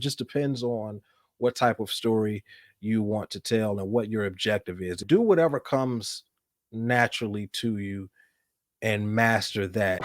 Just depends on what type of story you want to tell and what your objective is. Do whatever comes naturally to you and master that.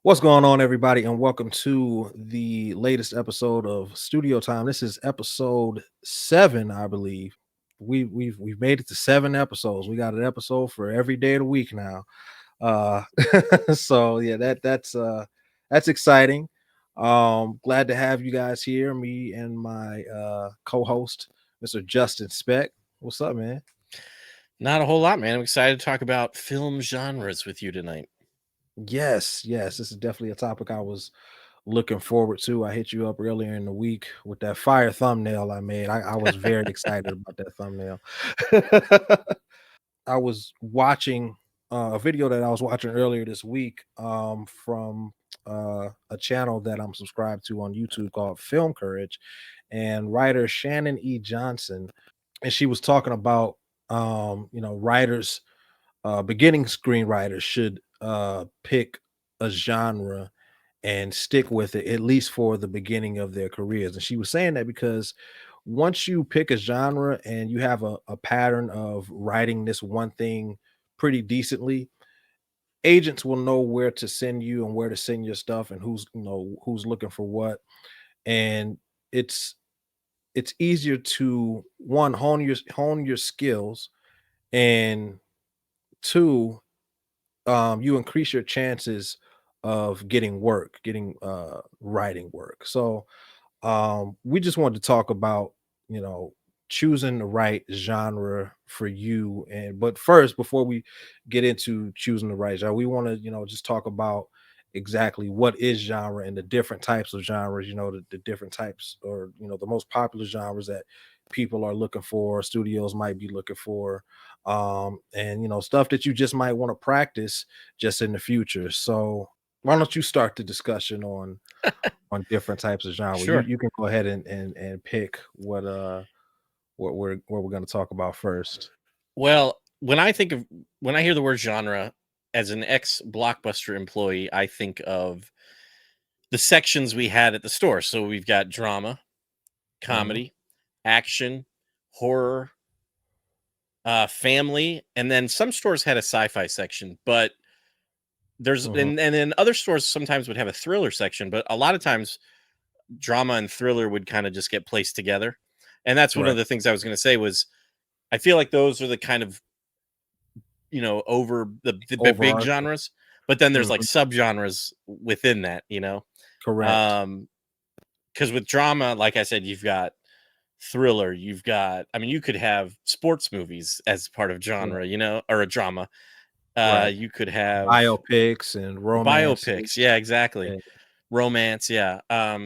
What's going on, everybody, and welcome to the latest episode of Studio Time. This is episode 7, I believe. We've made it to 7 episodes. We got an episode for every day of the week now. Uh, so yeah, that's exciting. Glad to have you guys here. Me and my co-host, Mr. Justin Speck. What's up, man? Not a whole lot, man. I'm excited to talk about film genres with you tonight. Yes, this is definitely a topic I was looking forward to. I hit you up earlier in the week with that fire thumbnail I made. I was very excited about that thumbnail. I was watching a video that I was watching earlier this week from a channel that I'm subscribed to on YouTube called Film Courage, and writer Shannon E. Johnson, and she was talking about writers, beginning screenwriters should pick a genre and stick with it at least for the beginning of their careers. And she was saying that because once you pick a genre and you have a pattern of writing this one thing pretty decently, agents will know where to send you and where to send your stuff and who's looking for what. And it's easier to one, hone your skills, and two, you increase your chances of getting writing work. So we just wanted to talk about, choosing the right genre for you. But first, before we get into choosing the right genre, we want to, just talk about exactly what is genre and the different types of genres, the different types, or the most popular genres that people are looking for, studios might be looking for, and stuff that you just might want to practice just in the future. So why don't you start the discussion on different types of genre? Sure. You can go ahead and pick what we're going to talk about first. Well, when I hear the word genre, as an ex-Blockbuster employee, I think of the sections we had at the store. So we've got drama, comedy, action, horror, family, and then some stores had a sci-fi section, but there's and then other stores sometimes would have a thriller section, but a lot of times drama and thriller would kind of just get placed together. And that's one of the things I was going to say was I feel like those are the kind of, over the big genres, but then there's like subgenres within that, Correct. Because with drama, like I said, you've got thriller, you could have sports movies as part of genre, or a drama. You could have biopics and romance. Biopics, yeah, exactly. Yeah. Romance, yeah.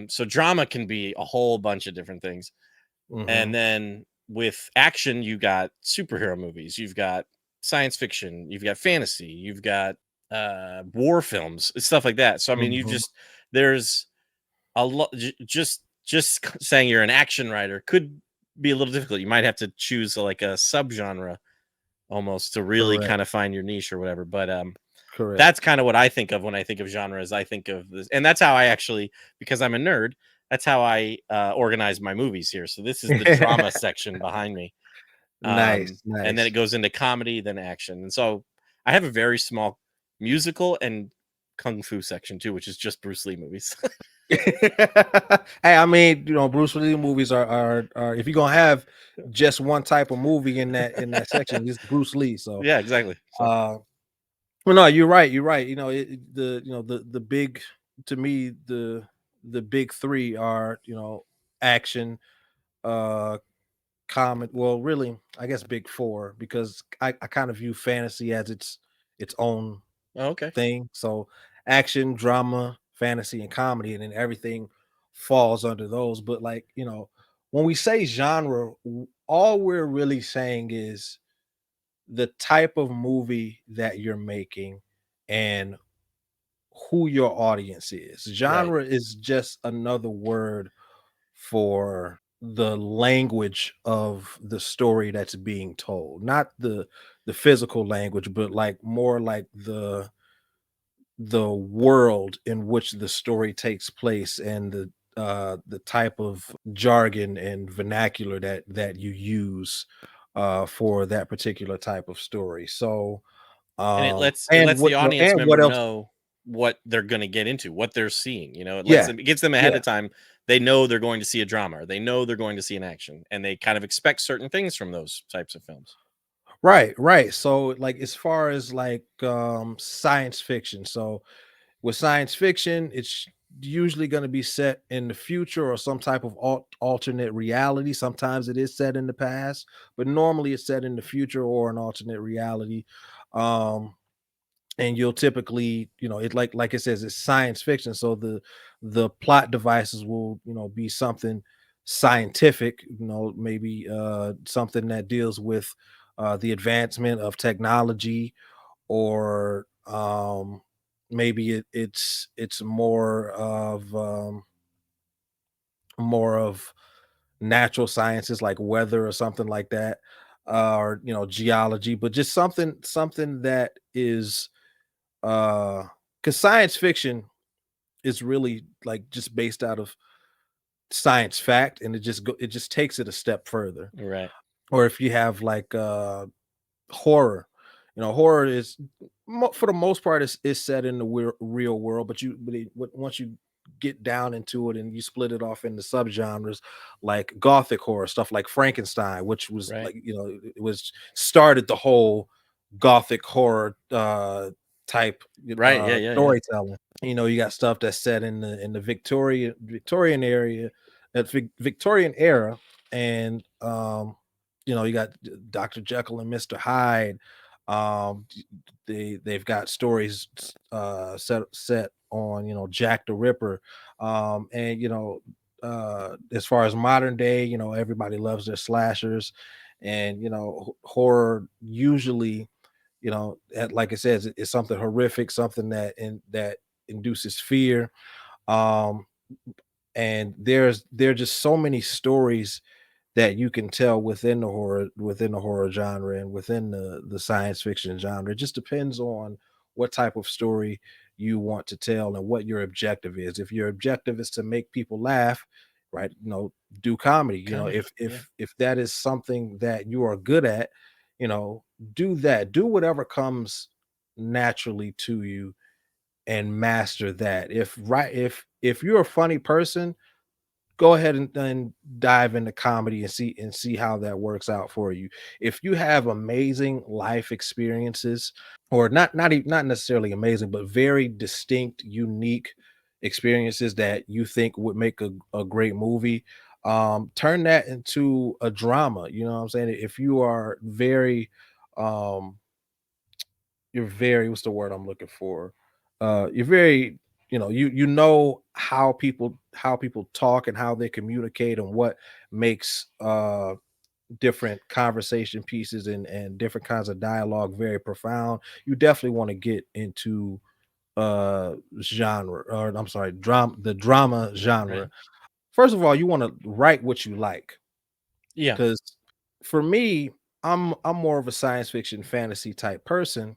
So drama can be a whole bunch of different things. And then with action, you got superhero movies, you've got science fiction, you've got fantasy, you've got war films, stuff like that. So I mean, there's a lot. Just saying you're an action writer could be a little difficult. You might have to choose like a subgenre almost to really kind of find your niche or whatever. But that's kind of what I think of when I think of genres. I think of this, and that's how I actually, because I'm a nerd, that's how I organize my movies here. So this is the drama section behind me. Nice. And then it goes into comedy, then action. And so I have a very small musical and kung fu section too, which is just Bruce Lee movies. Hey, I mean, Bruce Lee movies are if you're gonna have just one type of movie in that section, it's Bruce Lee. So yeah, exactly. Well, no, you're right. The big, to me, the big three are, action, comedy. Well, really, I guess big four, because I kind of view fantasy as its own thing. So action, drama, fantasy, and comedy, and then everything falls under those. But like, when we say genre, all we're really saying is the type of movie that you're making and who your audience is. Genre is just another word for the language of the story that's being told, not the physical language, but like more like the world in which the story takes place, and the type of jargon and vernacular that you use for that particular type of story. So And it and lets the what audience and member what else? know what they're gonna get into, what they're seeing, you know? Yeah, It gets them ahead yeah. of time. They know they're going to see a drama, or they know they're going to see an action, and they kind of expect certain things from those types of films. Right, right. So like as far as like science fiction. So with science fiction, it's usually going to be set in the future or some type of alternate reality. Sometimes it is set in the past, but normally it's set in the future or an alternate reality. Um and you'll typically, it like it says, it's science fiction, so the plot devices will, be something scientific, maybe something that deals with the advancement of technology, or maybe it's more of natural sciences like weather or something like that, or geology, but just something that is because science fiction is really like just based out of science fact, and it just takes it a step further. Right. Or if you have like horror, horror is for the most part is set in the real world, but once you get down into it and you split it off into subgenres like gothic horror, stuff like Frankenstein, which was Right. like, it was started the whole gothic horror type Right. Yeah, yeah, yeah. storytelling. You got stuff that's set in the Victorian area, Victorian era, and you got Dr. Jekyll and Mr. Hyde. Um, they've got stories set on, Jack the Ripper, and as far as modern day, everybody loves their slashers, and horror usually, like it says, it's something horrific, something that induces fear. Um, and there are just so many stories that you can tell within the horror genre and within the science fiction genre. It just depends on what type of story you want to tell and what your objective is. If your objective is to make people laugh, right, do comedy. Comedy. Yeah. If that is something that you are good at, you know do that. Do whatever comes naturally to you and master that. If you're a funny person, go ahead and then dive into comedy and see how that works out for you. If you have amazing life experiences, or not necessarily amazing, but very distinct, unique experiences that you think would make a great movie, turn that into a drama. You know what I'm saying? If you are very um you're very, what's the word I'm looking for? You're very, you know how people talk and how they communicate, and what makes different conversation pieces and different kinds of dialogue very profound. You definitely want to get into genre, or I'm sorry, drama genre. Right. First of all, you want to write what you like, Yeah. because for me, I'm more of a science fiction fantasy type person.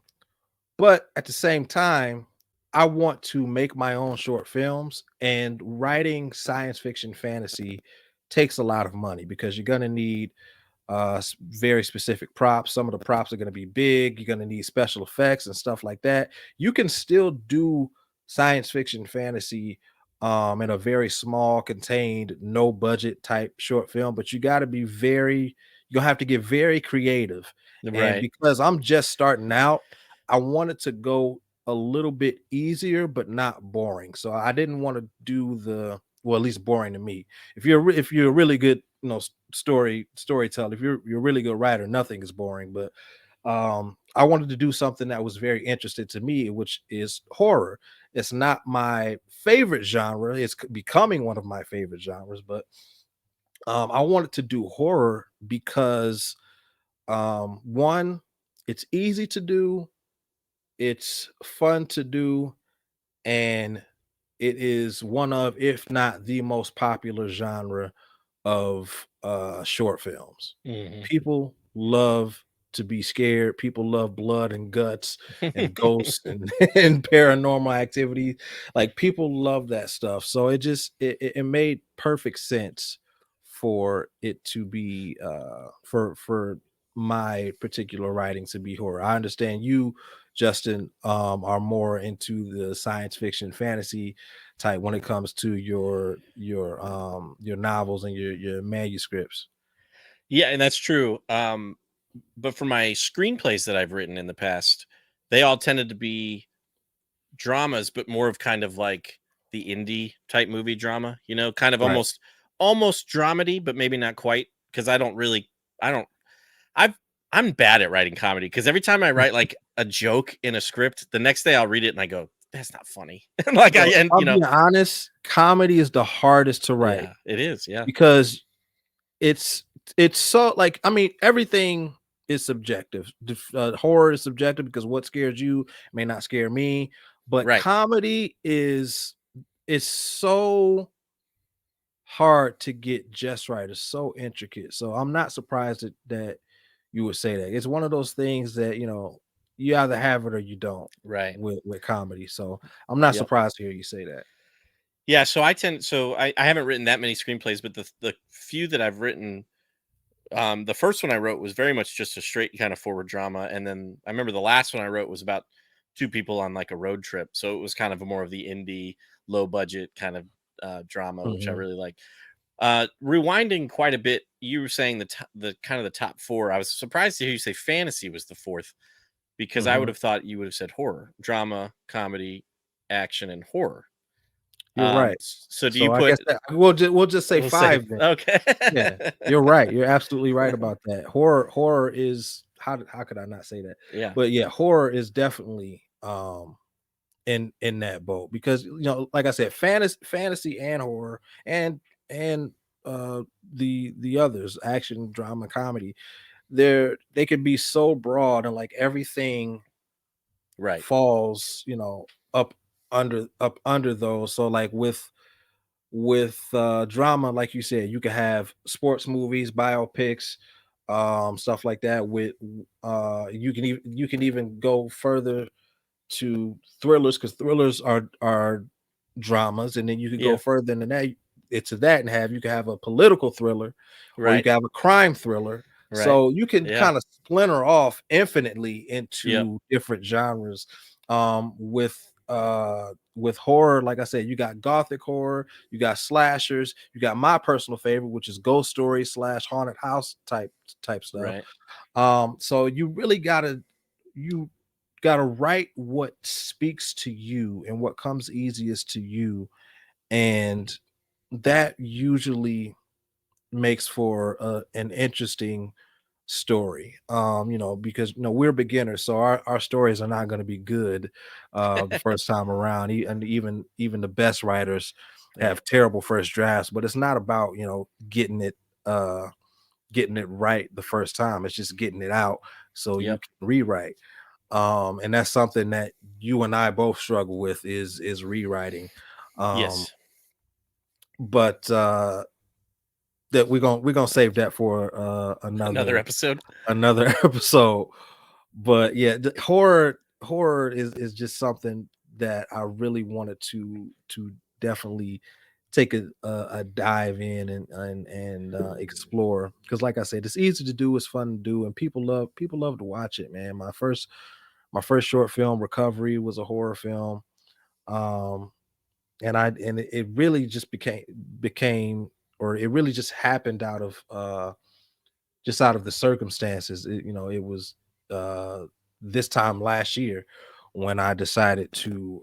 But at the same time, I want to make my own short films, and writing science fiction fantasy takes a lot of money, because you're going to need very specific props. Some of the props are going to be big. You're going to need special effects and stuff like that. You can still do science fiction fantasy in a very small, contained, no budget type short film, but you'll have to get very creative. And Right. because I'm just starting out, I wanted to go a little bit easier but not boring. So I didn't want to do well, at least boring to me. If you're a really good, storyteller, if you're a really good writer, nothing is boring. But I wanted to do something that was very interesting to me, which is horror. It's not my favorite genre. It's becoming one of my favorite genres, but I wanted to do horror because one, it's easy to do, it's fun to do, and it is one of, if not the most popular genre of short films. Mhm. People love to be scared. People love blood and guts and ghosts and, and paranormal activity. Like people love that stuff. So it made perfect sense for it to be for my particular writing to be horror. I understand you, Justin, are more into the science fiction fantasy type when it comes to your novels and your manuscripts. Yeah, and that's true. But for my screenplays that I've written in the past, they all tended to be dramas, but more of kind of like the indie type movie drama, kind of Right. almost dramedy, but maybe not quite because I don't I've I'm bad at writing comedy because every time I write like a joke in a script, the next day I'll read it and I go, that's not funny. like I Well, and I'll be honest, comedy is the hardest to write yeah, it is. Yeah. because it's it's so like I mean everything is subjective. Horror is subjective because what scares you may not scare me, but Right. comedy is so hard to get just right. It's so intricate. So I'm not surprised that you would say that. It's one of those things that you either have it or you don't Right. with comedy. So I'm not Yep. surprised to hear you say that. Yeah, so I haven't written that many screenplays, but the few that I've written, the first one I wrote was very much just a straight kind of forward drama, and then I remember the last one I wrote was about two people on like a road trip, so it was kind of a more of the indie, low budget kind of drama, which I Mhm. really like. Rewinding quite a bit, you were saying the kind of the top four. I was surprised to hear you say fantasy was the fourth because I would Mhm. have thought you would have said horror, drama, comedy, action, and horror. You're right. So do you So I guess put? that we'll just say We'll say 5 then. okay. Yeah, you're right. You're absolutely right about that. Horror is how could I not say that? Yeah. But yeah, horror is definitely in that boat because like I said, fantasy and horror and uh the others, action, drama, comedy, they could be so broad and like everything Right. falls, up up under those. So like with drama, like you said, you can have sports movies, biopics, stuff like that. With you can even go further to thrillers because thrillers are dramas, and then you could go Yeah. further than that into that and have you can have a political thriller or you Right. can have a crime thriller. Right. So you can Yeah. kind of splinter off infinitely Yep. into different genres. With horror, like I said, you got gothic horror, you got slashers, you got my personal favorite, which is ghost story slash haunted house type stuff. Right. So you gotta write what speaks to you and what comes easiest to you, and that usually makes for an interesting story. Because we're beginners, so our stories are not going to be good the first time around. And even the best writers Yeah. have terrible first drafts, but it's not about uh getting it right the first time. It's just getting it out so you Yep. can rewrite. And that's something that you and I both struggle with is rewriting. um Yes. but that we're gonna save that for Another another episode. another episode. But yeah, the horror is just something that I really wanted to definitely take a dive in and explore, because like I said, it's easy to do, it's fun to do, and people love to watch it, man. My first short film, Recovery, was a horror film. um and it really just became or it really just happened out of the circumstances. It was uh this time last year when I decided to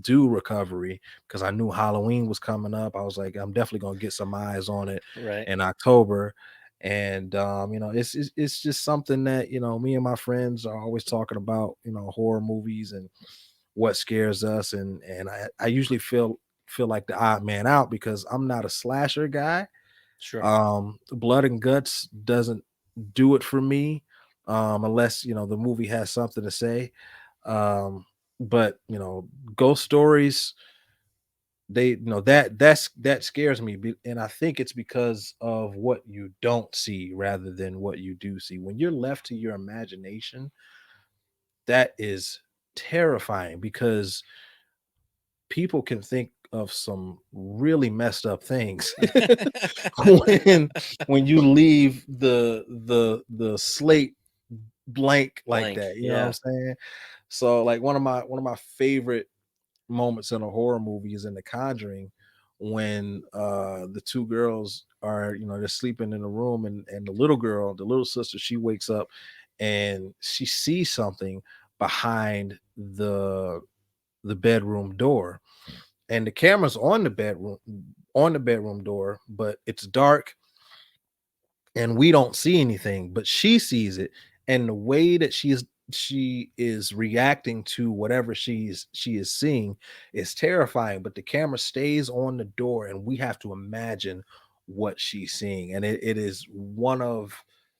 do Recovery, because I knew Halloween was coming up. I was like, I'm definitely gonna get some eyes on it Right. in October. And it's just something that me and my friends are always talking about, horror movies and what scares us. And I usually feel like the odd man out because I'm not a slasher guy. Sure. Blood and guts doesn't do it for me, unless the movie has something to say. um but ghost stories, that scares me, and I think it's because of what you don't see rather than what you do see. When you're left to your imagination, that is terrifying because people can think of some really messed up things when when you leave the slate blank like Blank. that. You know what I'm Yeah. saying? So like one of my favorite moments in a horror movie is in The Conjuring when the two girls are, they're sleeping in a room, and the little girl, the little sister, she wakes up and she sees something behind the bedroom door, and the camera's on the bedroom door, but it's dark and we don't see anything, but she sees it, and the way that she is reacting to whatever she is seeing is terrifying, but the camera stays on the door and we have to imagine what she's seeing, and it is one of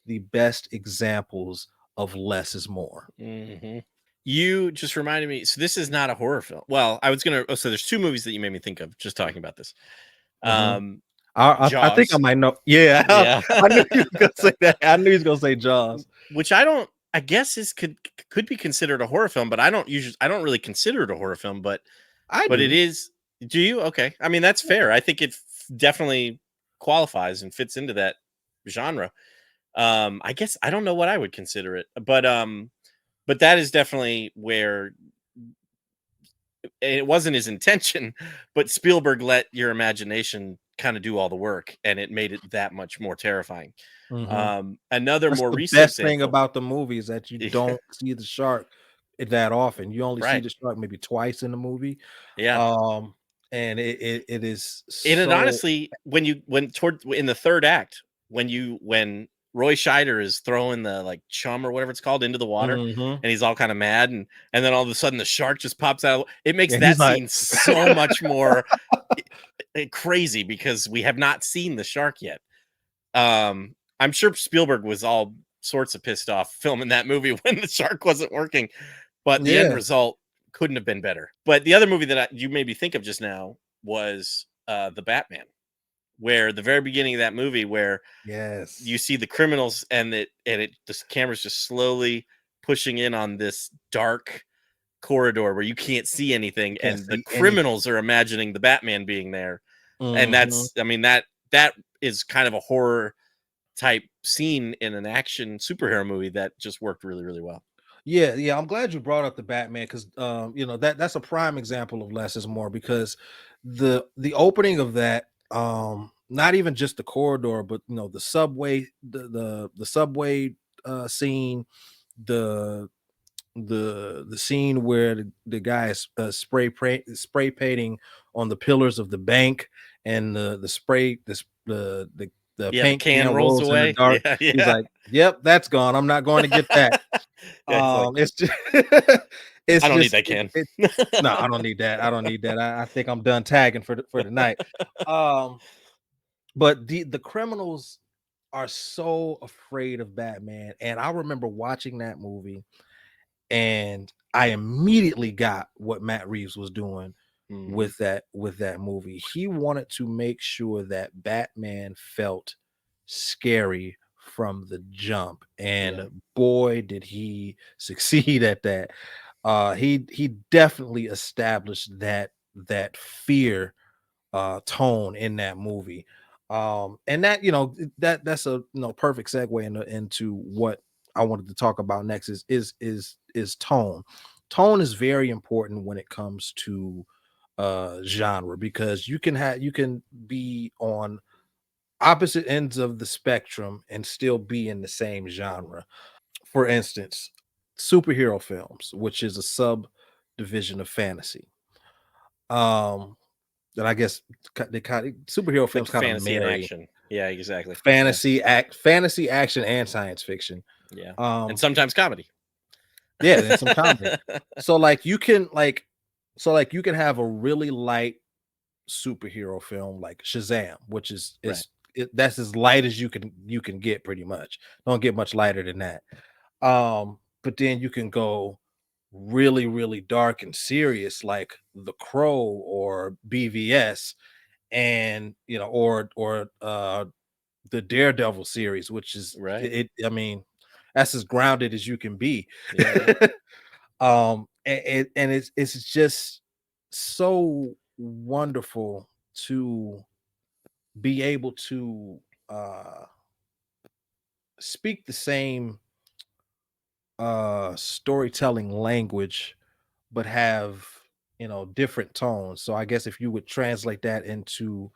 the best examples of less is more. Hmm. You just reminded me. So this is not a horror film. Well, I was gonna. Oh, so there's two movies that you made me think of just talking about this. Mhm. Um, I think I Jaws. might know. Yeah, Yeah. I knew you were gonna say that. I knew he was gonna say Jaws. Which I don't. I guess is could be considered a horror film, but I don't really consider it a horror film, I but it do. is. Do you? Okay. I mean, that's Yeah. fair. I think it definitely qualifies and fits into that genre. I guess I don't know what I would consider it, but that is definitely where it wasn't his intention, but Spielberg let your imagination kind of do all the work, and it made it that much more terrifying. Mhm. Another That's more the recent best thing example. about the movie is that you don't see the shark that often. You only see Right. the shark maybe twice in the movie. Yeah. Um, and it is And it so. honestly, when toward in the third act, when Roy Scheider is throwing the like chum or whatever it's called into the water, Mhm. and he's all kind of mad, and then all of a sudden the shark just pops out. It makes And he's that like scene so much more crazy because we have not seen the shark yet. I'm sure Spielberg was all sorts of pissed off filming that movie when the shark wasn't working, but the end yeah. result couldn't have been better. But the other movie that you made me think of just now was the Batman, where the very beginning of that movie, where you Yes. see the criminals and the camera's just slowly pushing in on this dark corridor where you can't see anything, Can't and the see anything. criminals are imagining the Batman being there, and Mhm. that's I mean that is kind of a horror type scene in an action superhero movie that just worked really, really well. Yeah, yeah, I'm glad you brought up the Batman because that's a prime example of less is more because the opening of that, not even just the corridor, but the subway, the subway scene, the the scene where the guy is spray painting on the pillars of the bank, and the spray this the Yeah, the paint can can rolls rolls in the away. dark. Yeah, He's yeah. like, "Yep, that's gone. I'm not going to get that." Yeah, he's like, It's just I it's don't need just that can. it no, I don't need that. I don't need that. I think I'm done tagging for the night. Um, but the criminals are so afraid of Batman, and I remember watching that movie, and I immediately got what Matt Reeves was doing Mhm. with that movie. He wanted to make sure that Batman felt scary from the jump, Yeah. and boy did he succeed at that. He definitely established that fear tone in that movie. And that that's a perfect segue into what I wanted to talk about next is tone. Tone is very important when it comes to genre, because you can be on opposite ends of the spectrum and still be in the same genre. For instance, superhero films, which is a sub division of fantasy. Um, that I guess they kind of superhero Like films kind of fantasy and marry action. Yeah, exactly. Yeah, fantasy, action, and science fiction. yeah. And Um, sometimes comedy. yeah, and some comedy. So you can have a really light superhero film like Shazam, which Right. that's as light as you can get pretty much. Don't get much lighter than that. But then you can go really, really dark and serious, like The Crow or BVS, and the Daredevil series, which is Right. I mean, that's as grounded as you can be. Yeah, yeah. And it's just so wonderful to be able to uh speak the same storytelling language, but have, different tones. So I guess if you would translate that into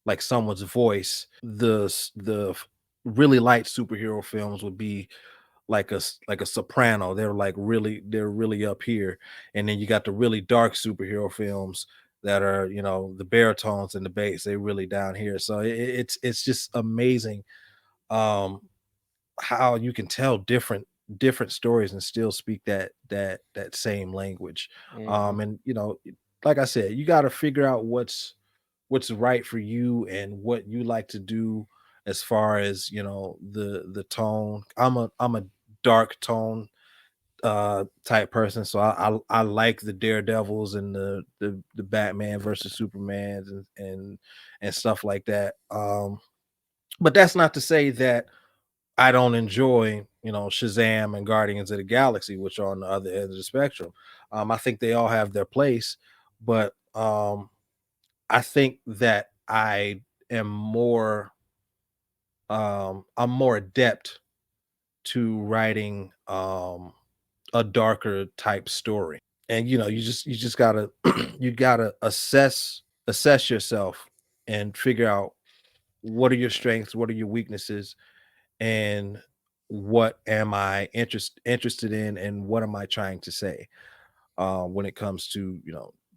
like someone's voice, really light superhero films would be like like a soprano. They're really up here. And then you got the really dark superhero films that are, the baritones and the bass, they really down here. So it's just amazing, um how you can tell different stories and still speak that same language. Mhm. And like I said, you got to figure out what's right for you and what you like to do as far as, the tone. I'm a dark tone type person, so I like the Daredevils and the Batman versus Supermans and stuff like that. But that's not to say that I don't enjoy, Shazam and Guardians of the Galaxy, which are on the other end of the spectrum. I think they all have their place, but I think that I'm more adept to writing a darker type story. And you just gotta you gotta assess yourself and figure out what are your strengths, what are your weaknesses, and what am I interested in, and what am I trying to say when it comes to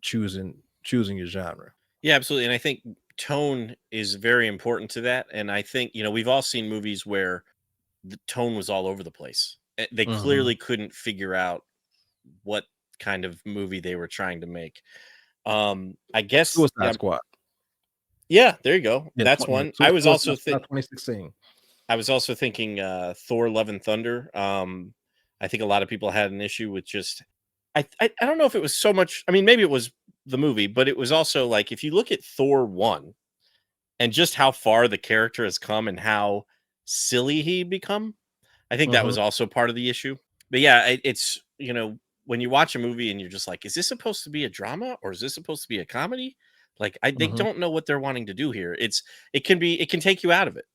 choosing your genre. Yeah, absolutely, and I think tone is very important to that, and I think, we've all seen movies where the tone was all over the place. They Hmm. clearly couldn't figure out what kind of movie they were trying to make. I guess, Suicide Squad. yeah, there you go. Yeah, That's one. Suicide Squad 2016. I was also thinking Thor: Love and Thunder. I think a lot of people had an issue with just I don't know if it was so much. I mean, maybe it was the movie, but it was also like if you look at Thor 1 and just how far the character has come and how silly he become, I think that Hmm. was also part of the issue. But yeah, it's when you watch a movie and you're just like, is this supposed to be a drama or is this supposed to be a comedy? Like they Hmm. don't know what they're wanting to do here. It can take you out of it.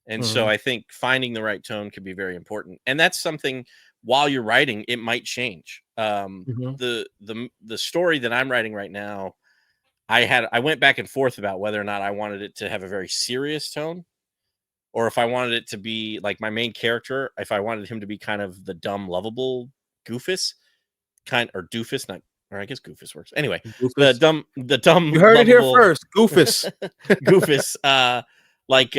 And so Hmm. I think finding the right tone can be very important. And that's something while you're writing, it might change. Hmm. The story that I'm writing right now, I went back and forth about whether or not I wanted it to have a very serious tone or if I wanted it to be like my main character, if I wanted him to be kind of the dumb, lovable goofus kind or doofus, not or I guess goofus works. Anyway, Goofus. the dumb, You heard it here lovable first. Goofus. Goofus, like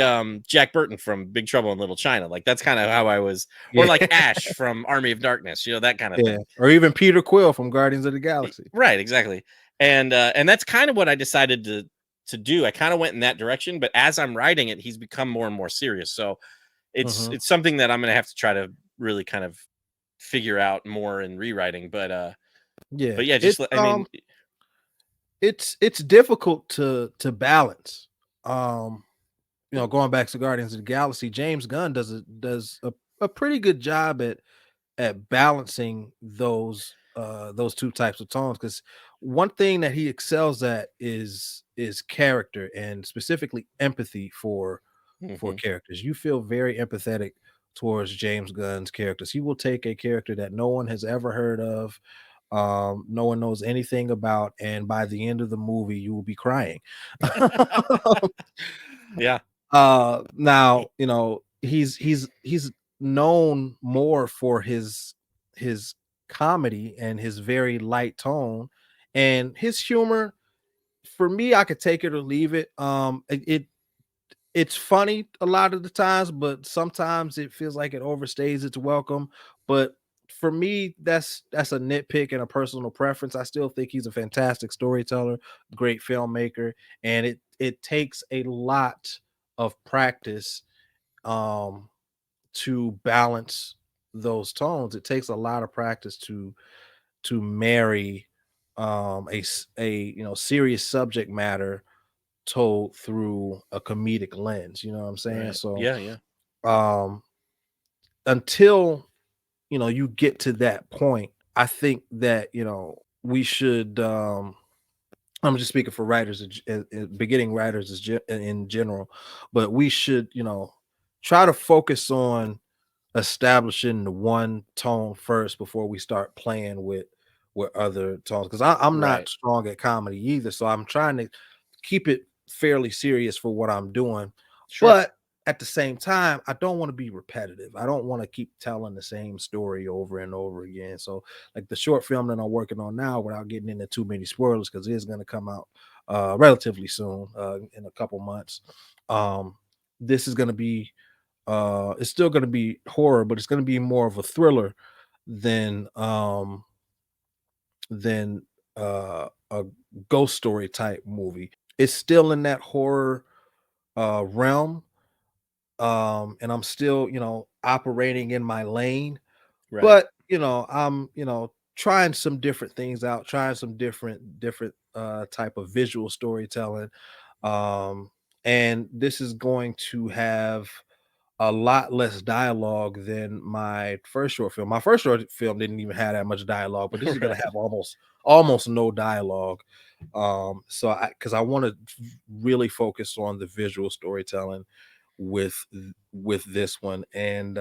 Jack Burton from Big Trouble in Little China. Like that's kind of how I was, or Yeah. like Ash from Army of Darkness, that kind of Yeah. thing. Or even Peter Quill from Guardians of the Galaxy. Right, exactly. And that's kind of what I decided to do. I kind of went in that direction, but as I'm writing it, he's become more and more serious. So Hmm. it's something that I'm gonna have to try to really kind of figure out more in rewriting. Yeah. But yeah, It's I mean, it's difficult to balance. Um Going back to Guardians of the Galaxy, James Gunn does a pretty good job at balancing those two types of tones, because one thing that he excels at is character, and specifically empathy for mhm. characters. You feel very empathetic towards James Gunn's characters. He will take a character that no one has ever heard of, no one knows anything about, and by the end of the movie, you will be crying. Yeah. Now, he's known more for his comedy and his very light tone, and his humor. For me, I could take it or leave it. It's funny a lot of the times, but sometimes it feels like it overstays its welcome. But for me, that's a nitpick and a personal preference. I still think he's a fantastic storyteller, great filmmaker, and it takes a lot of practice um to balance those tones. It takes a lot of practice to marry a serious subject matter told through a comedic lens. You know what I'm saying? Right. So Yeah, yeah. um until you get to that point, I think that we should I'm just speaking for writers, beginning writers in general, but we should, try to focus on establishing the one tone first before we start playing with other tones. Because I'm not Right. strong at comedy either, so I'm trying to keep it fairly serious for what I'm doing. Sure. But at the same time, I don't want to be repetitive. I don't want to keep telling the same story over and over again. So, like the short film that I'm working on now, without getting into too many spoilers, because it is going to come out relatively soon, in a couple months. This is going to be it's still going to be horror, but it's going to be more of a thriller than than a ghost story type movie. It's still in that horror realm, and I'm still, operating in my lane, Right. but I'm, trying some different things out, trying some different type of visual storytelling. Um and this is going to have a lot less dialogue than my first short film. My first short film didn't even have that much dialogue, but this is going to Right. have almost no dialogue. So I because I want to really focus on the visual storytelling with with this one. And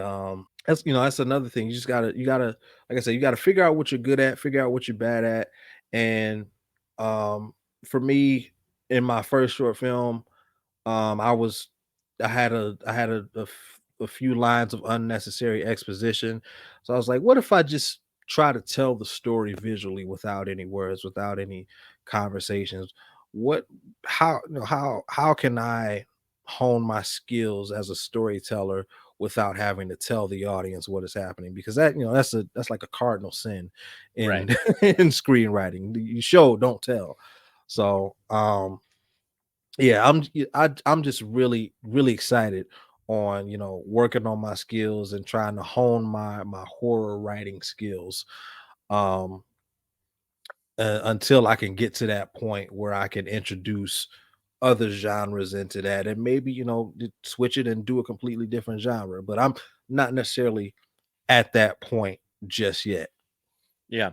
that's another thing. You gotta like I said, you gotta figure out what you're good at, figure out what you're bad at. And um for me, in my first short film, I was I had a few lines of unnecessary exposition. So I was like, what if I just try to tell the story visually without any words, without any conversations? What how can I hone my skills as a storyteller without having to tell the audience what is happening? Because that's like a cardinal sin Right. in in screenwriting. You show, don't tell. So yeah, I'm just really really excited on working on my skills and trying to hone my horror writing skills, um until I can get to that point where I can introduce other genres into that, and maybe switch it and do a completely different genre. But I'm not necessarily at that point just yet. Yeah.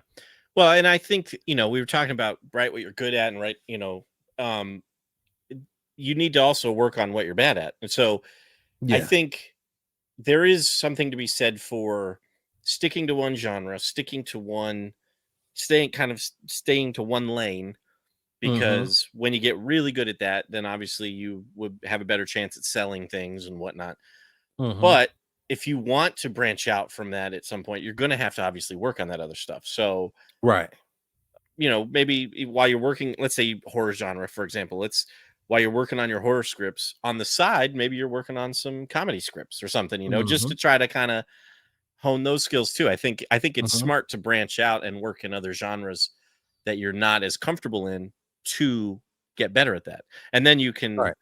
Well, and I think, we were talking about right what you're good at and right, um you need to also work on what you're bad at. And so I Yeah. think there is something to be said for sticking to one genre, staying to one lane, Mm-hmm. because when you get really good at that, then obviously you would have a better chance at selling things and whatnot. Mm-hmm. But if you want to branch out from that at some point, you're going to have to obviously work on that other stuff. So, Right. maybe while you're working, let's say horror genre, for example, while you're working on your horror scripts on the side, maybe you're working on some comedy scripts or something, just Mm-hmm. to try to kind of hone those skills too. I think it's Mm-hmm. smart to branch out and work in other genres that you're not as comfortable in to get better at that. And then Right.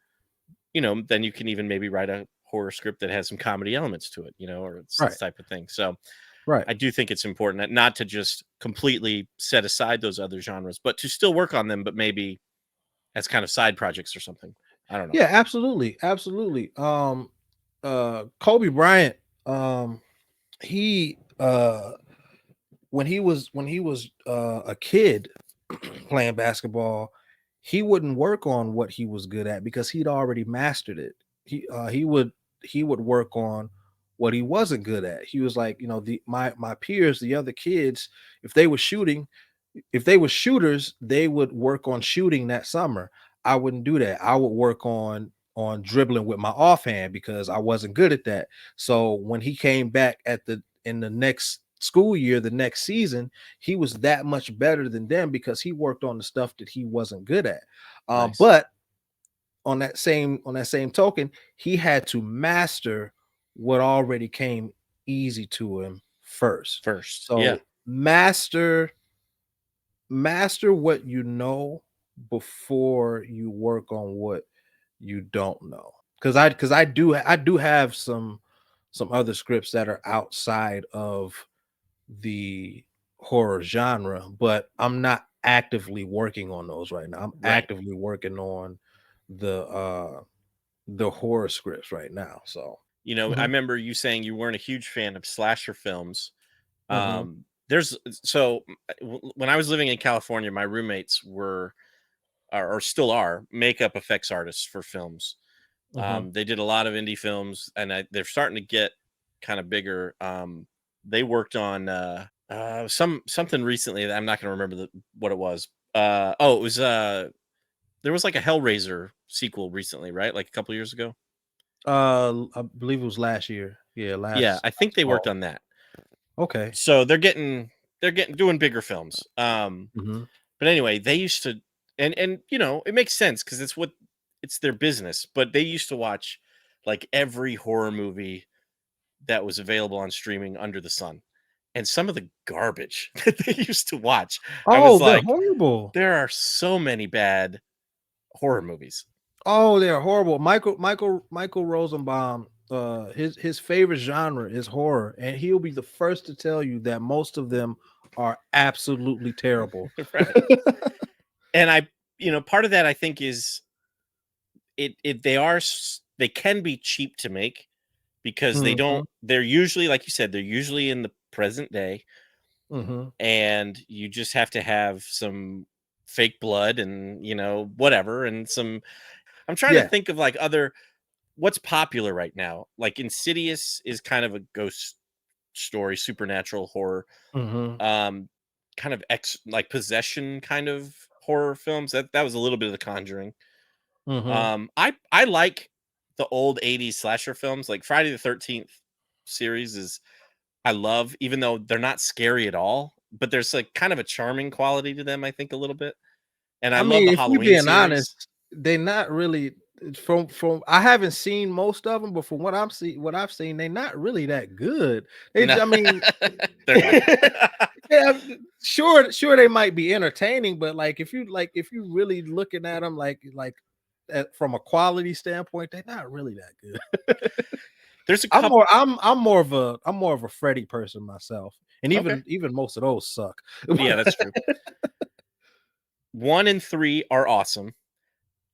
then you can even maybe write a horror script that has some comedy elements to it, or it's this Right. type of thing. So Right. I do think it's important not to just completely set aside those other genres, but to still work on them, but maybe as kind of side projects or something. I don't know. Yeah, absolutely, absolutely. Kobe Bryant, he when he was a kid playing basketball, he wouldn't work on what he was good at because he'd already mastered it. He would work on what he wasn't good at. He was like, my peers, the other kids, if they were shooting, if they were shooters, they would work on shooting that summer. I wouldn't do that. I would work on dribbling with my offhand because I wasn't good at that. So when he came back in the next school year, the next season, he was that much better than them because he worked on the stuff that he wasn't good at. Nice. But on that same token, he had to master what already came easy to him first. First. Yeah. So master what you know before you work on what you don't know. Because I do have some other scripts that are outside of the horror genre, but I'm not actively working on those right now. I'm Right. actively working on the horror scripts right now. So I mhm, remember you saying you weren't a huge fan of slasher films. mhm, There's so when I was living in California, my roommates were or still are makeup effects artists for films. mhm. They did a lot of indie films, and they're starting to get kind of bigger. They worked on something recently that I'm not going to remember what it was. It was there was like a Hellraiser sequel recently, right? Like a couple years ago. I believe it was last year. Yeah, Yeah, I think last they worked fall. on that. Okay. So they're getting doing bigger films. Mhm, But anyway, they used to, and it makes sense because it's their business. But they used to watch like every horror movie that was available on streaming under the sun, and some of the garbage that they used to watch, I was oh, they're like, horrible. there are so many bad horror movies. Oh, they're horrible. Michael Rosenbaum, his favorite genre is horror, and he'll be the first to tell you that most of them are absolutely terrible. Right. And part of that I think is they can be cheap to make because Mhm, they're usually, like you said, they're usually in the present day, mhm. and you just have to have some fake blood and whatever, and some. I'm trying to Yeah. think of like other what's popular right now. Like Insidious is kind of a ghost story, supernatural horror. Mhm, Um Kind of like possession kind of horror films. That was a little bit of The Conjuring. mhm. I like the old 80s slasher films, like Friday the 13th series is I love, even though they're not scary at all, but there's like kind of a charming quality to them, I think, a little bit. And I I love mean, the if we Halloween being series. honest, they not really from I haven't seen most of them, but from what I've seen, they're not really that good. No, I mean, they're not. yeah, sure they might be entertaining, but if you really looking at them from a quality standpoint, they're not really that good. There's a couple. I'm more of a Freddy person myself, and Okay. even most of those suck. Yeah, that's true. 1 and 3 are awesome.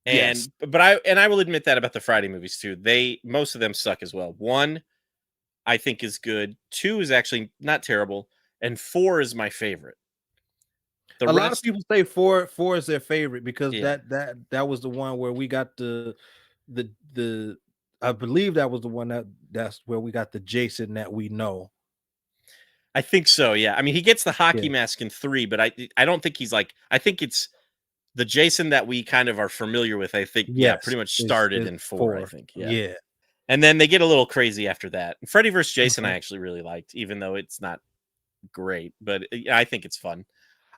Yes. And I will admit that about the Friday movies too. Most of them suck as well. 1 I think is good. 2 is actually not terrible, and 4 is my favorite. The A lot of rest, people say four is their favorite because yeah. that was the one where we got the I believe that was the one that's where we got the Jason that we know. I think so, yeah. I mean, he gets the hockey Yeah. mask in 3, but I don't think he's like, I think it's the Jason that we kind of are familiar with, I think, yeah, Yes, pretty much started is in 4, I 4. think, yeah. Yeah. And then they get a little crazy after that. Freddy vs. Jason I Mhm. actually really liked, even though it's not great, but yeah, I think it's fun.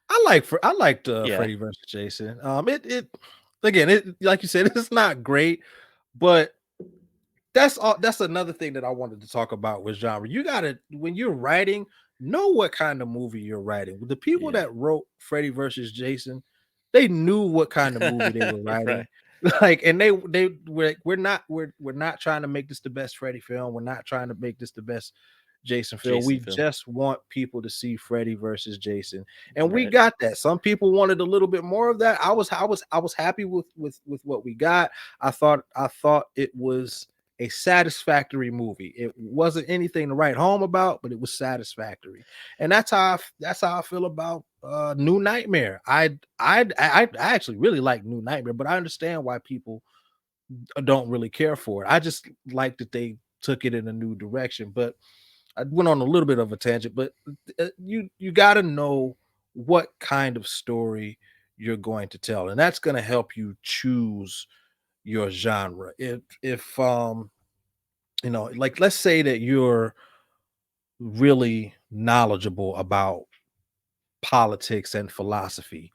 I liked Yeah. Freddy versus Jason. It again, it like you said, it's not great, but that's another thing that I wanted to talk about with genre. You gotta when you're writing, know what kind of movie you're writing. The people Yeah. that wrote Freddy versus Jason, they knew what kind of movie they were writing. Right. Like, and we're not trying to make this the best Freddy film. We're not trying to make this the best Jason film. Jason We film. just want people to see Freddy versus Jason, and we Right. got that. Some people wanted a little bit more of that. I was happy with what we got. I thought it was a satisfactory movie. It wasn't anything to write home about, but it was satisfactory, and that's how I feel about New Nightmare. I actually really like New Nightmare, but I understand why people don't really care for it. I just like that they took it in a new direction. But I went on a little bit of a tangent. But you got to know what kind of story you're going to tell, and that's going to help you choose your genre. If like let's say that you're really knowledgeable about politics and philosophy,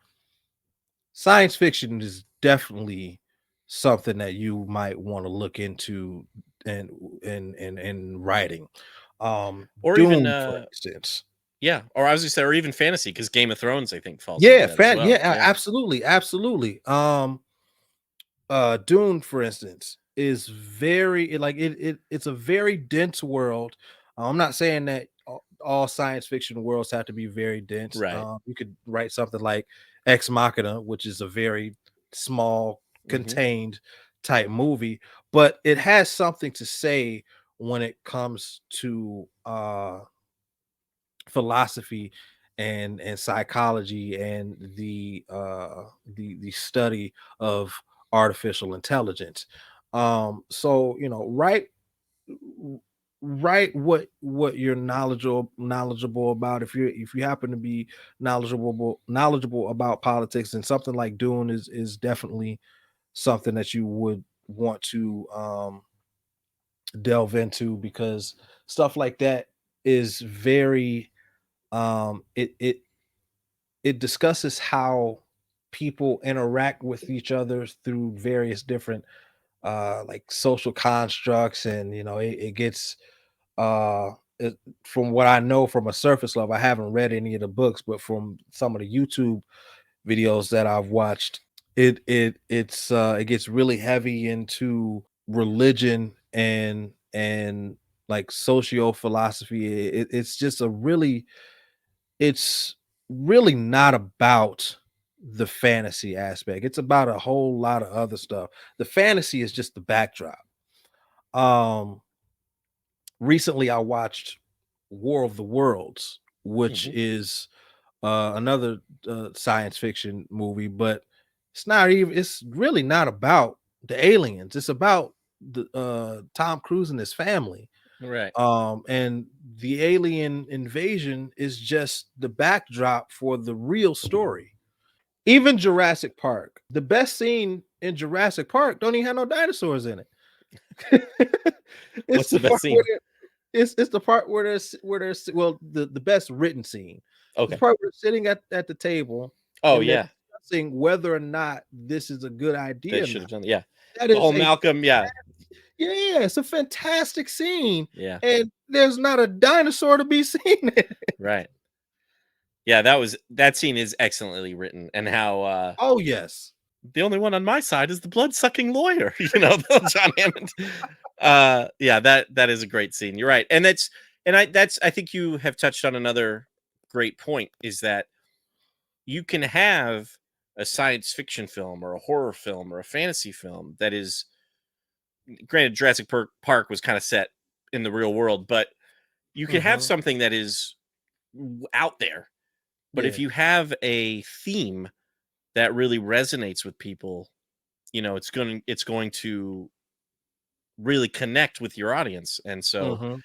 science fiction is definitely something that you might want to look into and in writing. Or even Doom, for instance. yeah, or I was gonna say, or even fantasy, because Game of Thrones, I think, falls into that as well. Yeah. Absolutely, absolutely. Dune, for instance, it's a very dense world. I'm not saying that all science fiction worlds have to be very dense. Right. You could write something like Ex Machina, which is a very small, Hmm. contained type movie, but it has something to say when it comes to philosophy and psychology and the study of artificial intelligence. So write what you're knowledgeable about. If you happen to be knowledgeable about politics, and something like Dune is definitely something that you would want to delve into, because stuff like that is very it discusses how people interact with each other through various different like social constructs. And it gets uh it, from what I know from a surface level, I haven't read any of the books, but from some of the YouTube videos that I've watched, it gets really heavy into religion and like socio philosophy. It's just it's really not about the fantasy aspect. It's about a whole lot of other stuff. The fantasy is just the backdrop. Um Recently I watched War of the Worlds, which Hmm. is another science fiction movie, but it's really not about the aliens. It's about the Tom Cruise and his family. Right. And the alien invasion is just the backdrop for the real story. Even Jurassic Park, the best scene in Jurassic Park don't even have no dinosaurs in it. It's What's the the part best where scene? it's the part where there's well, the best written scene. It's the Okay. part where they're sitting at the table Oh and they're yeah, discussing whether or not this is a good they idea or should not. have done. Yeah, That the is whole a Malcolm. Yeah, Yeah, it's a fantastic scene, yeah. and there's not a dinosaur to be seen in it. Right. Yeah, that scene is excellently written, and how Oh, yes. the only one on my side is the blood sucking lawyer. John Hammond. Yeah, that is a great scene. You're right, and I think you have touched on another great point, is that you can have a science fiction film or a horror film or a fantasy film that is, granted, Park was kind of set in the real world, but you can have Mhm. something that is out there. But if Yeah. you have a theme that really resonates with people, it's going to really connect with your audience. And so Mhm.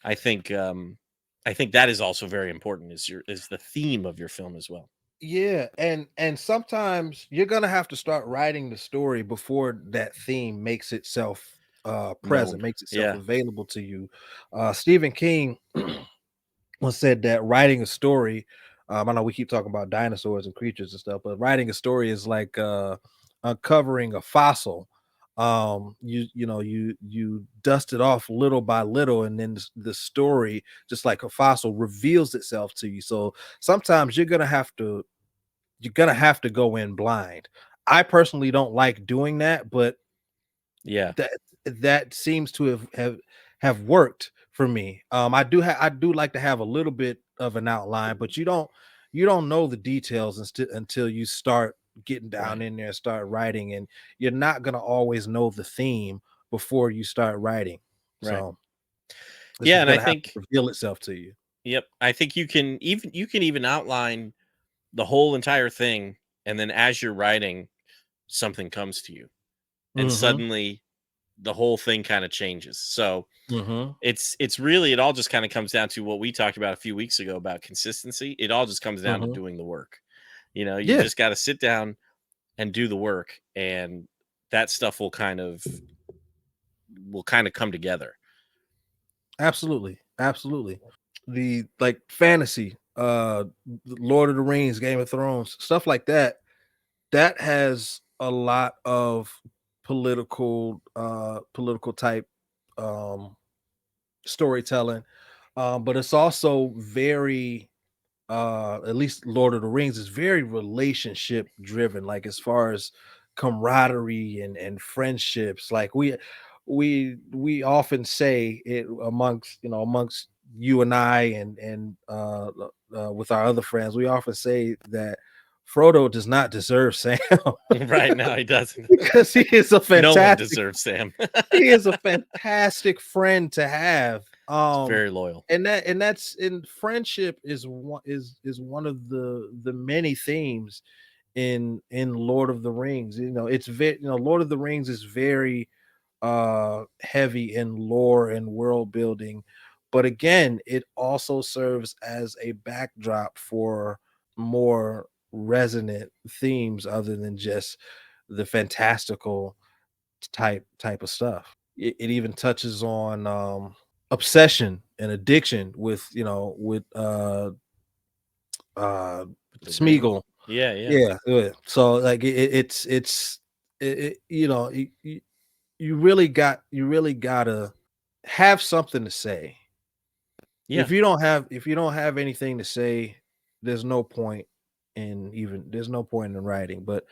I think I think that is also very important, is the theme of your film as well. Yeah, and sometimes you're gonna have to start writing the story before that theme makes itself present, Known. makes itself Yeah. available to you. Stephen King once said that writing a story, I know we keep talking about dinosaurs and creatures and stuff, but writing a story is like uncovering a fossil. You dust it off little by little, and then the story, just like a fossil, reveals itself to you. So sometimes you're gonna have to go in blind. I personally don't like doing that, but Yeah. that that seems to have worked for me. I do like to have a little bit of an outline, but you don't know the details until you start getting down Right. in there and start writing, and you're not gonna always know the theme before you start writing. Right. So it's Yeah, just and I gonna have to think, reveal itself to you. yep, I think you can even outline the whole entire thing, and then as you're writing, something comes to you, and Mm-hmm. suddenly the whole thing kind of changes. So Mm-hmm. it's really, it all just kind of comes down to what we talked about a few weeks ago about consistency. It all just comes down to Mm-hmm. doing the work. You Yeah, just got to sit down and do the work, and that stuff will kind of come together. absolutely. Absolutely. The like fantasy, Lord of the Rings, Game of Thrones, stuff like that, that has a lot of political type um storytelling. But it's also very at least Lord of the Rings is very relationship driven, like as far as camaraderie and friendships. Like we often say it amongst you and I and with our other friends, we often say that Frodo does not deserve Sam Right, no, he doesn't. because No one deserves Sam. he is a fantastic friend to have. He's very loyal. And that's in friendship is one of the many themes in Lord of the Rings. You know, it's very, you know, Lord of the Rings is very heavy in lore and world building, but again, it also serves as a backdrop for more resonant themes other than just the fantastical type of stuff. It even touches on obsession and addiction with, you know, with uh With the ring. Smeagol. Yeah, yeah. Yeah. So like you know, you really gotta have something to say. Yeah. If you don't have anything to say, there's no point there's no point in writing. But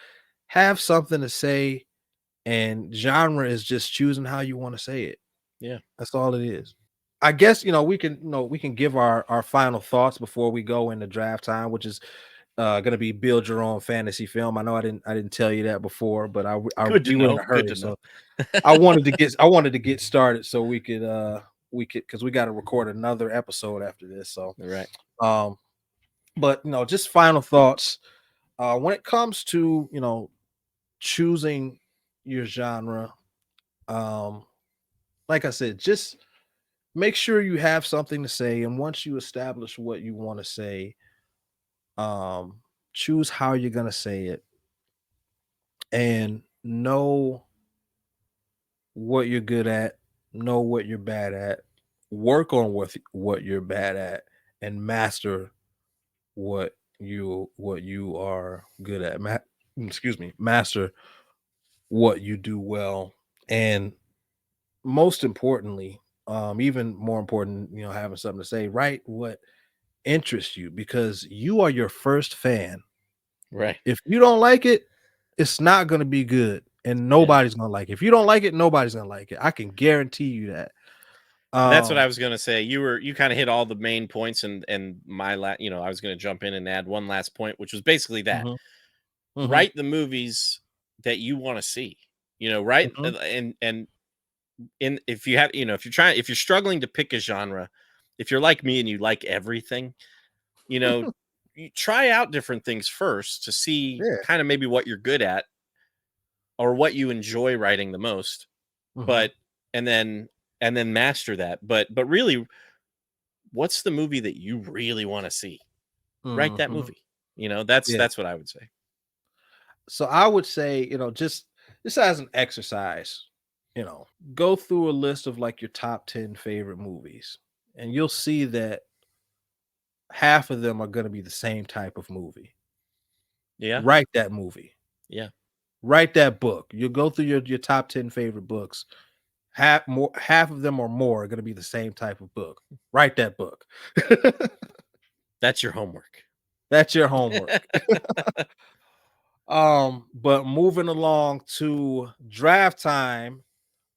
have something to say, and genre is just choosing how you want to say it. Yeah. That's all it is. I guess, you know, we can give our final thoughts before we go into draft time, which is gonna be build your own fantasy film. I know I didn't tell you that before, but Good to we were in know. a Good hurry, to know. so I wanted to get started so we could, because we got to record another episode after this. So Right. um but you know, just final thoughts when it comes to, you know, choosing your genre. um like I said, just make sure you have something to say, and once you establish what you want to say, um choose how you're going to say it, and know what you're good at, know what you're bad at, work on what you're bad at, and master what you are good at. Excuse me, master what you do well, and most importantly, even more important, you know, having something to say, write what interests you, because you are your first fan. Right. If you don't like it, it's not going to be good, and Yeah. nobody's going to like it. If you don't like it, nobody's going to like it. I can guarantee you that. And that's what I Um was gonna say. You kind of hit all the main points, and I was gonna jump in and add one last point, which was basically that mhm, mhm, write the movies that you want to see. Write mhm. and in if you have, if you're struggling to pick a genre, if you're like me and you like everything, you know, you try out different things first to see Yeah. kind of maybe what you're good at or what you enjoy writing the most, Mhm, but and then master that. But really, what's the movie that you really want to see? Write that mhm. movie. That's Yeah. what I would say. So I would say, you know, just as an exercise, you know, go through a list of like your top 10 favorite movies, and you'll see that half of them are going to be the same type of movie. Yeah. Write that movie. Yeah. Write that book. You'll go through your top 10 favorite books. Half of them or more are going to be the same type of book. Write that book. That's your homework. That's your homework. But moving along to draft time,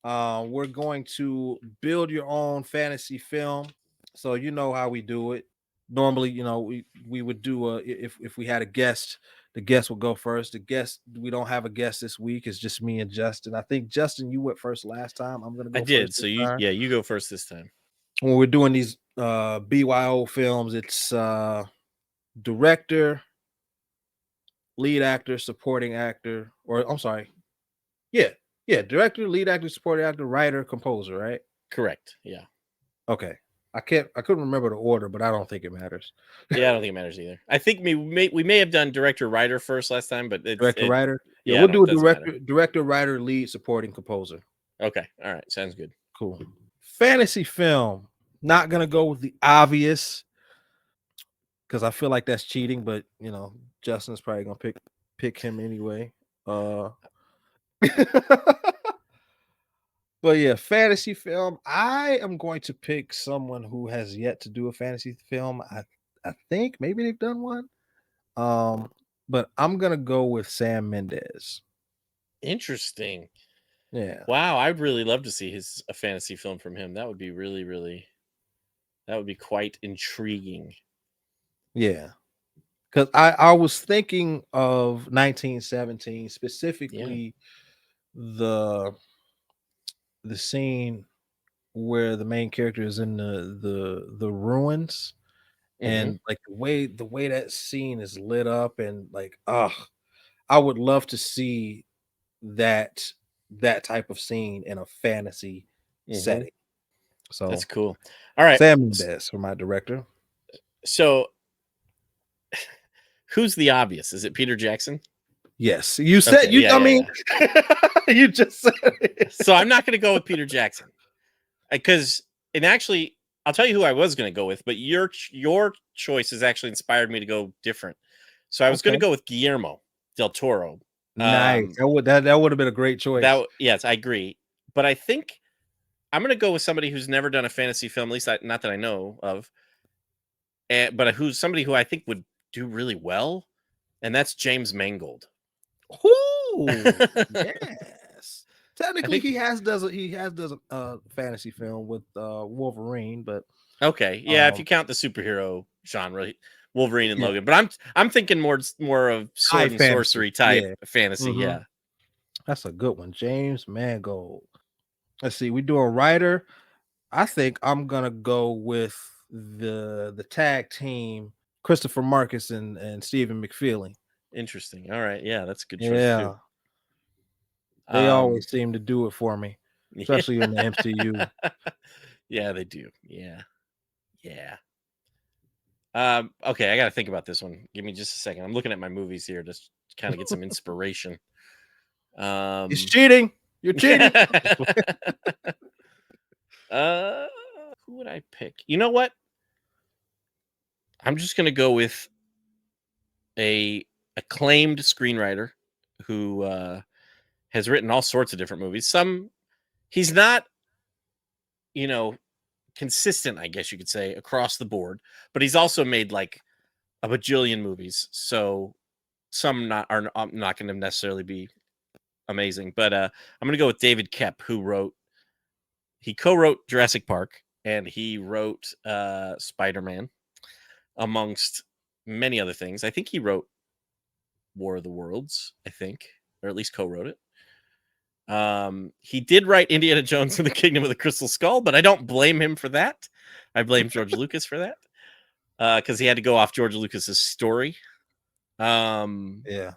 we're going to build your own fantasy film. So you know how we do it. Normally, you know, we would do if we had a guest, the guest would go first. The guest, we don't have a guest this week. It's just me and Justin. I think Justin, you went first last time. I'm gonna I go did. first So this time. you go first this time. When we're doing these BYO films, it's director, lead actor, supporting actor, or I'm sorry, yeah, yeah, director, lead actor, supporting actor, writer, composer, right? Correct. Yeah. Okay. I couldn't remember the order, but I don't think it matters. Yeah, I don't think it matters either. I think we may have done director writer first last time, but Director, writer. Yeah, yeah, I we'll don't do it a doesn't matter. director, writer, lead, supporting, composer. Okay. All right. Sounds good. Cool. Fantasy film. Not gonna go with the obvious because I feel like that's cheating, but you know, Justin's probably gonna pick him anyway. Uh but yeah, fantasy film. I am going to pick someone who has yet to do a fantasy film. I think maybe they've done one. Um, but I'm gonna go with Sam Mendes. Interesting. Yeah. Wow, I'd really love to see a fantasy film from him. That would be really, really That would be quite intriguing. Yeah. Because I was thinking of 1917, Yeah. specifically the the scene where the main character is in the ruins, Hmm. and like the way that scene is lit up, and like I would love to see that that type of scene in a fantasy Hmm. setting. So That's cool. All right. Sam Mendes for my director. So who's the obvious? Is it Peter Jackson? Yes, you said Okay. you. Yeah. I Yeah. mean, Yeah. you just said it. So I'm not going to go with Peter Jackson because, and actually, I'll tell you who I was going to go with, but your choice has actually inspired me to go different. So I was going to Okay, go with Guillermo del Toro. nice. Um, That would have been a great choice. yes, I agree, but I think I'm going to go with somebody who's never done a fantasy film, at least not that I know of, but who's somebody who I think would do really well, and that's James Mangold. Ooh, I yes. Technically, think he has does a fantasy film with Wolverine, but okay, yeah, if you um count the superhero genre, Wolverine and yeah, Logan, but I'm thinking more of high sword and fantasy. sorcery type Yeah. fantasy. Hmm. Yeah, That's a good one. James Mangold. Let's see, we do a writer. I think I'm gonna go with the tag team, Christopher Marcus and Stephen McFeely. interesting. All right, yeah, that's a good choice too. Yeah, they Um, always seem to do it for me, yeah, especially in the MCU. yeah, they do. Yeah, yeah. Okay, I got to think about this one. Give me just a second. I'm looking at my movies here to kind of get some inspiration. It's Um, cheating. You're cheating. uh, who would I pick? You know what? I'm just gonna go with a acclaimed screenwriter who has written all sorts of different movies. Some he's not, you know, consistent, I guess you could say, across the board, but he's also made like a bajillion movies. So some not going to necessarily be amazing, but I'm going to go with David Kep, who he co-wrote Jurassic Park and he wrote Spider-Man amongst many other things. I think he wrote War of the Worlds, I think, or at least co-wrote it. He did write Indiana Jones and the Kingdom of the Crystal Skull, but I don't blame him for that. I blame George Lucas for that because he had to go off George Lucas's story. Um, Yeah.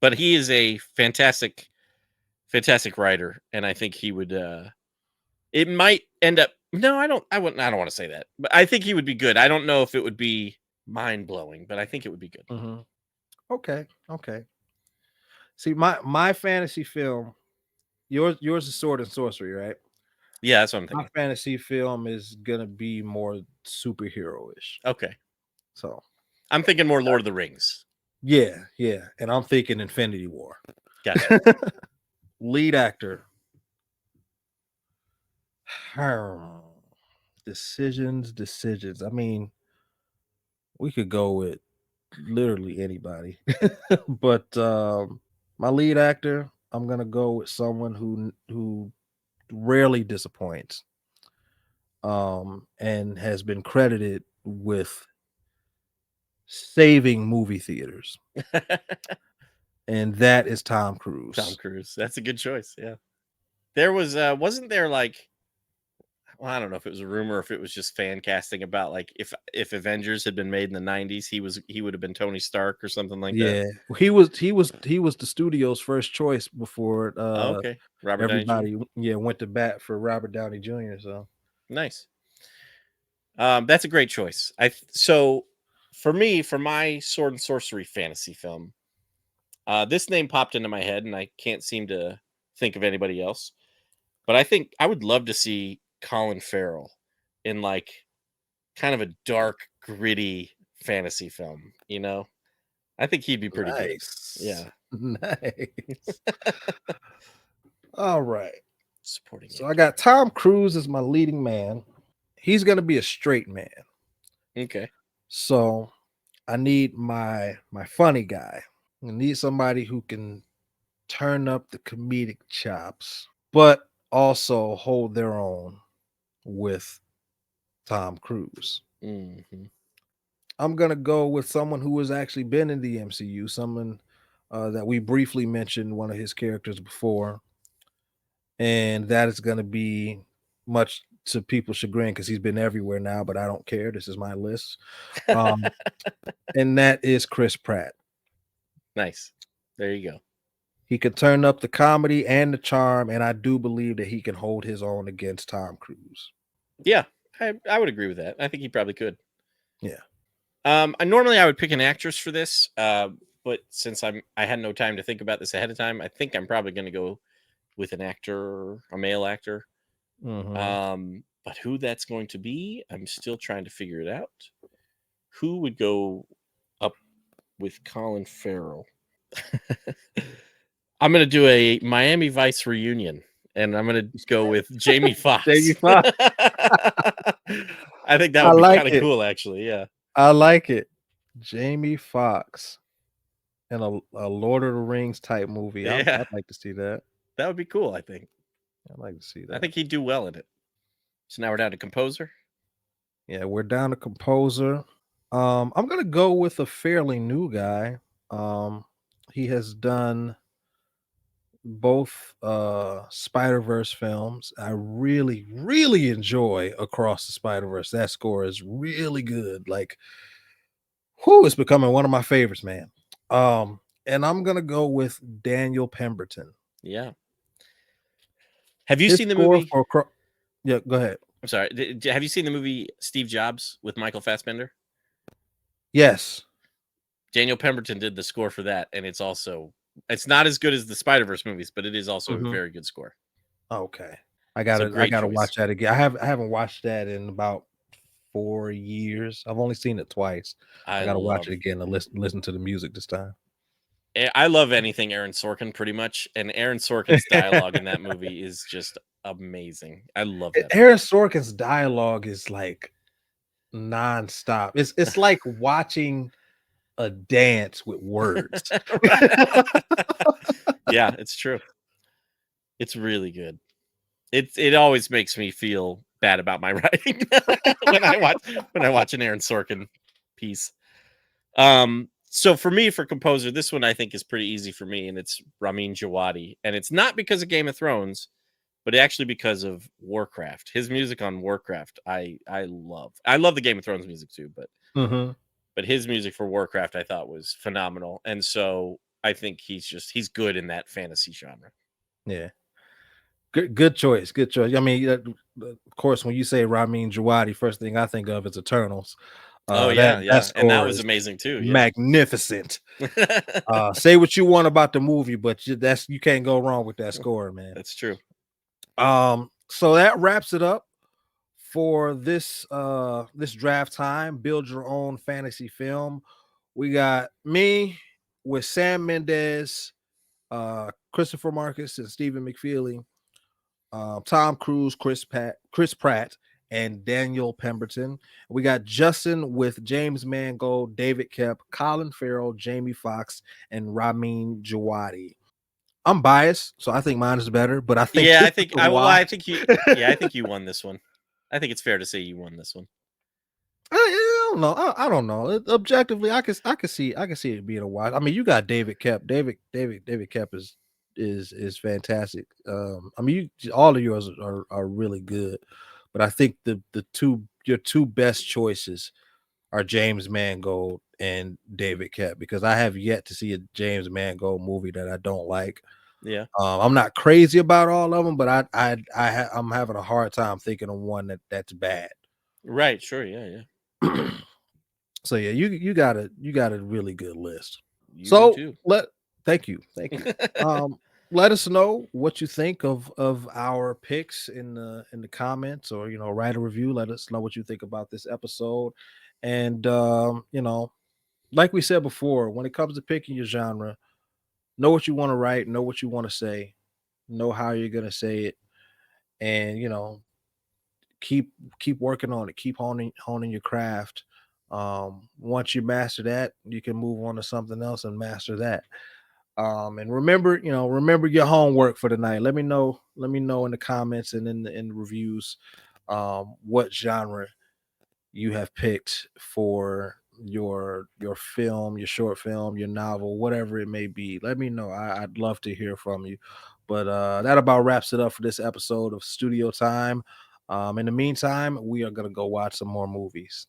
but he is a fantastic writer, and I think he would. It might end up. No, I don't. I wouldn't. I don't want to say that, but I think he would be good. I don't know if it would be mind blowing, but I think it would be good. Hmm. Okay. Okay. See, my fantasy film. Yours is sword and sorcery, right? Yeah, that's what I'm My thinking. fantasy film is gonna be more superhero-ish. Okay, So I'm thinking more Lord of the Rings. yeah, yeah. And I'm thinking Infinity War. Gotcha. Lead actor. Hmm. Decisions. I mean, we could go with literally anybody. But my lead actor, I'm gonna go with someone who rarely disappoints. And has been credited with saving movie theaters, and that is Tom Tom Cruise. Cruise. That's a good choice. Yeah. There was wasn't there like, well, I don't know if it was a rumor or if it was just fan casting about like if Avengers had been made in the 90s, he would have been Tony Stark or something like that. Yeah, he was the studio's first choice before Oh, okay. Robert Downey Jr. everybody went to bat for Robert Downey Jr. So Nice. That's a great choice. So for me, for my sword and sorcery fantasy film, this name popped into my head and I can't seem to think of anybody else. But I think I would love to see Colin Farrell in like kind of a dark, gritty fantasy film, you know? I think he'd be pretty good. nice, Yeah. nice. All right, Supporting so I actor. got Tom Cruise as my leading man. He's gonna be a straight man, Okay. so I need my funny guy. I need somebody who can turn up the comedic chops, but also hold their own with Tom Cruise. Mm-hmm. I'm gonna go with someone who has actually been in the MCU, someone that we briefly mentioned one of his characters before, and that is gonna be much to people's chagrin because he's been everywhere now, but I don't care. This is my list, um, and that is Chris Pratt. Nice. There you go. He could turn up the comedy and the charm, and I do believe that he can hold his own against Tom Cruise. Yeah, I would agree with that. I think he probably could. Yeah. Normally I would pick an actress for this, but since I had no time to think about this ahead of time, I think I'm probably going to go with an actor, a male actor. But who that's going to be, I'm still trying to figure it out. Who would go up with Colin Farrell? I'm going to do a Miami Vice reunion, and I'm going to go with Jamie Foxx. Jamie Foxx. I think that would be kind of cool, actually. Yeah, I like it. Jamie Foxx in a Lord of the Rings type movie. Yeah. I'd like to see that. That would be cool, I think. I'd like to see that. I think he'd do well in it. So now we're down to composer. Yeah, we're down to composer. I'm gonna go with a fairly new guy. He has done both Spider-Verse films. I really, really enjoy Across the Spider-Verse. That score is really good. Like, whoo, it's becoming one of my favorites, man. And I'm gonna go with Daniel Pemberton. Yeah. Have you seen the movie? Yeah, go ahead. I'm sorry. Have you seen the movie Steve Jobs with Michael Fassbender? Yes. Daniel Pemberton did the score for that, and it's not as good as the Spider-Verse movies, but it is also a very good score. Okay. I gotta watch that again. I haven't watched that in about 4 years. I've only seen it twice. I gotta watch it again and listen to the music this time. I love anything Aaron Sorkin pretty much, and Aaron Sorkin's dialogue in that movie is just amazing. I love that. Aaron Sorkin's dialogue is like nonstop. It's like watching a dance with words. Yeah, it's true. It's really good. It always makes me feel bad about my writing when I watch an Aaron Sorkin piece. So for me, for composer, this one I think is pretty easy for me, and it's Ramin Djawadi, and it's not because of Game of Thrones, but actually because of Warcraft. His music on Warcraft, I love. I love the Game of Thrones music too, but his music for Warcraft I thought was phenomenal, and so I think he's good in that fantasy genre. Yeah. Good choice. Good choice. I mean, of course, when you say Ramin Djawadi, first thing I think of is Eternals. Yeah, and that was amazing too. Yeah. Magnificent. Say what you want about the movie, but you can't go wrong with that score, man. That's true. So that wraps it up for this draft time. Build your own fantasy film. We got me with Sam Mendes, Christopher Marcus, and Stephen McFeely. Tom Cruise, Chris Pratt, and Daniel Pemberton. We got Justin with James Mangold, David Kep, Colin Farrell, Jamie Foxx, and Ramin Djawadi. I'm biased, so I think mine is better. But I think I think you won this one. I think it's fair to say you won this one. I don't know. I don't know. Objectively, I can see it being a watch. I mean, you got David Kep. David Kep is fantastic. I mean, all of yours are really good, but I think your two best choices are James Mangold and David Kep, because I have yet to see a James Mangold movie that I don't like. Yeah, I'm not crazy about all of them, but I'm having a hard time thinking of one that's bad. Right. Sure. Yeah. So yeah, you got a really good list. Thank you. Let us know what you think of our picks in the comments, or write a review. Let us know what you think about this episode. And like we said before, when it comes to picking your genre, know what you want to write, know what you want to say, know how you're gonna say it, and keep working on it, keep honing your craft. Once you master that, you can move on to something else and master that. And remember your homework for tonight. Let me know in the comments and in the reviews what genre you have picked for your film, your short film, your novel, whatever it may be. Let me know. I'd love to hear from you. But that about wraps it up for this episode of Studio Time. In the meantime, we are gonna go watch some more movies.